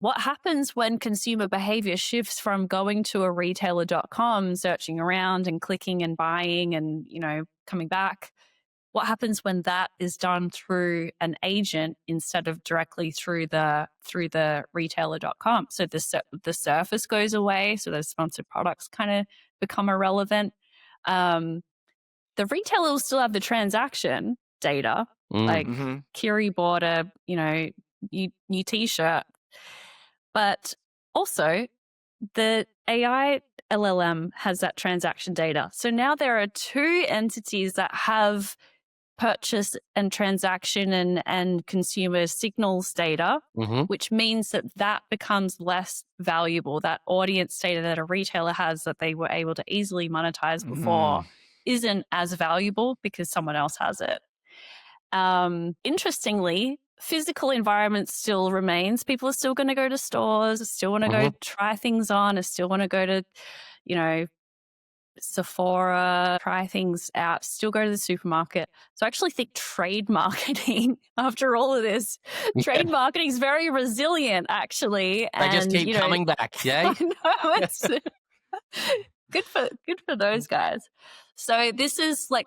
what happens when consumer behavior shifts from going to a retailer.com, searching around and clicking and buying and, coming back? What happens when that is done through an agent instead of directly through the retailer.com? So the surface goes away. So those sponsored products kind of become irrelevant. The retailer will still have the transaction data. Like Kiri bought a new t-shirt, but also the AI LLM has that transaction data. So now there are two entities that have purchase and transaction and consumer signals data, which means that becomes less valuable. That audience data that a retailer has that they were able to easily monetize before isn't as valuable because someone else has it. Interestingly, physical environment still remains. People are still going to go to stores, still want to go try things on, still want to go to, Sephora, try things out, still go to the supermarket. So I actually think trade marketing, after all of this, trade marketing is very resilient, actually. They just keep coming back, yeah? I know, it's good for those guys. So this is like,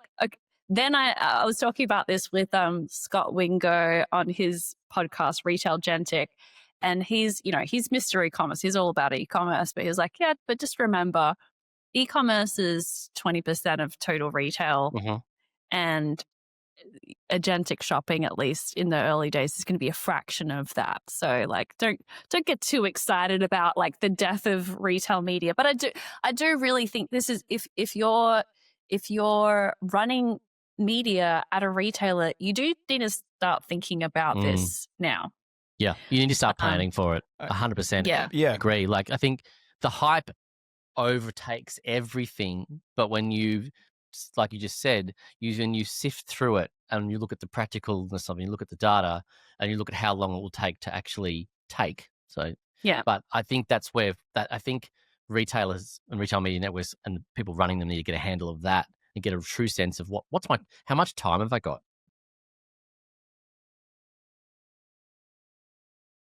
then I was talking about this with Scott Wingo on his podcast, Retail Agentic. And he's Mr. E-commerce. He's all about e-commerce, but he's like, yeah, but just remember, e-commerce is 20% of total retail, and agentic shopping, at least in the early days, is going to be a fraction of that. So, like, don't get too excited about like the death of retail media. But I do really think this is if you're running media at a retailer, you do need to start thinking about this now. Yeah, you need to start planning for it. 100%. Yeah, agree. Like, I think the hype overtakes everything, but when you, like you just said, when you sift through it and you look at the practicalness of it, you look at the data and you look at how long it will take to actually take. So yeah, but I think that's where I think retailers and retail media networks and the people running them need to get a handle of that and get a true sense of how much time have I got?